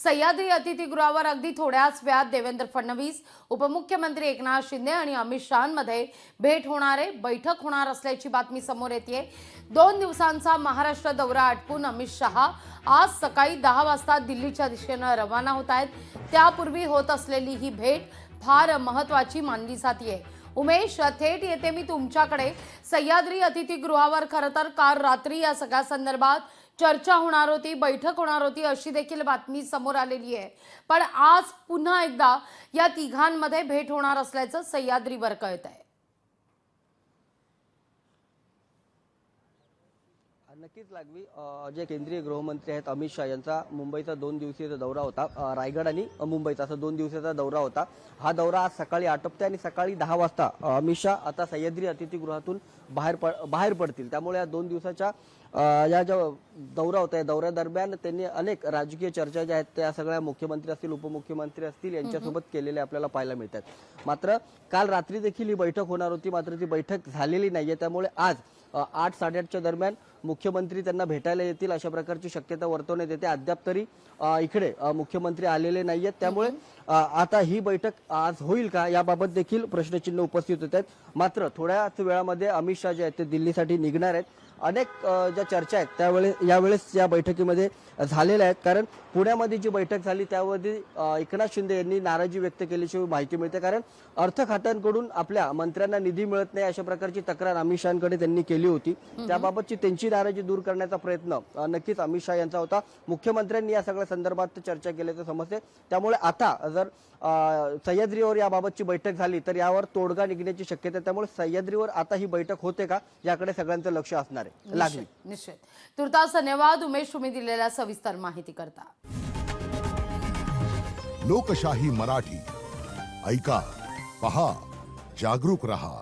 सह्याद्री अतिथीगृहावर अगदी थोड्याच वेळात देवेंद्र फडणवीस, उपमुख्यमंत्री एकनाथ शिंदे आणि अमित शहांमध्ये भेट होणार आहे, बैठक होणार असल्याची बातमी समोर येते। 2 दिवसांचा महाराष्ट्र दौरा आटपून अमित शहा आज सकाळी 10 वाजता दिल्लीच्या दिशेने रवाना होत आहेत। त्यापूर्वी होत असलेली ही भेट फार महत्त्वाची मानली जाते। उमेश, थेट येते मी तुमच्याकडे। सह्याद्री अतिथीगृहावर खरं तर काल रात्री या सगळ्या संदर्भात चर्चा होणार होती, बैठक होणार होती अशी देखील बातमी समोर आलेली आहे। पण आज पुन्हा एकदा या तिघांमध्ये भेट होणार असल्याचं सह्याद्रीवर कळतंय। नक्कीच लागवी जे केंद्रीय गृहमंत्री आहेत अमित शहा यांचा मुंबईचा 2 दिवसीय दौरा होता। रायगड आणि मुंबईचा असा 2 दिवसाचा दौरा होता। हा दौरा आज सकाळी आटपते आणि सकाळी 10 वाजता अमित शहा आता सह्याद्री अतिथीगृहातून बाहेर पडतील। त्यामुळे या 2 दिवसाच्या या जो दौरा होता, या दौऱ्यादरम्यान त्यांनी अनेक राजकीय चर्चा ज्या आहेत त्या सगळ्या मुख्यमंत्री असतील, उपमुख्यमंत्री असतील यांच्यासोबत केलेल्या आपल्याला पाहायला मिळतात। मात्र काल रात्री देखील ही बैठक होणार होती, मात्र ती बैठक झालेली नाहीये। त्यामुळे आज 8-8:30च्या दरम्यान मुख्यमंत्री त्यांना भेटायला येतील अशा प्रकारची शक्यता वर्तवण्यात येते। अद्याप तरी इकडे मुख्यमंत्री आलेले नाहीयेत। त्यामुळे आता ही बैठक आज होईल का याबाबत देखील प्रश्नचिन्ह उपस्थित होत आहेत। मात्र थोड्याच वेळामध्ये अमित शहा जे आहेत ते दिल्लीसाठी निघणार आहेत। अनेक ज्या चर्चा आहेत यावेळेस या बैठकीमध्ये झालेल्या आहेत। कारण पुण्यामध्ये जी बैठक झाली त्यामध्ये एकनाथ शिंदे यांनी नाराजी व्यक्त केल्याची माहिती मिळते। कारण अर्थ खात्यांकडून आपल्या मंत्र्यांना निधी मिळत नाही अशा प्रकारची तक्रार अमित शहांकडे त्यांनी केली होती। त्याबाबतची त्यांची नाराजी दूर करण्याचा प्रयत्न नक्कीच अमित शहा यांचा होता। मुख्यमंत्र्यांनी या सगळ्या संदर्भात चर्चा केल्याचं समजते। त्यामुळे आता जर सह्याद्रीवर याबाबतची बैठक झाली तर यावर तोडगा निघण्याची शक्यता आहे। त्यामुळे सह्याद्रीवर आता ही बैठक होते का याकडे सगळ्यांचं लक्ष असणार आहे। लागली निश्चित। तुर्तास धन्यवाद उमेश, तुम्ही दिलेल्या सविस्तर माहिती करता। लोकशाही मराठी ऐका, पहा, जागरूक रहा।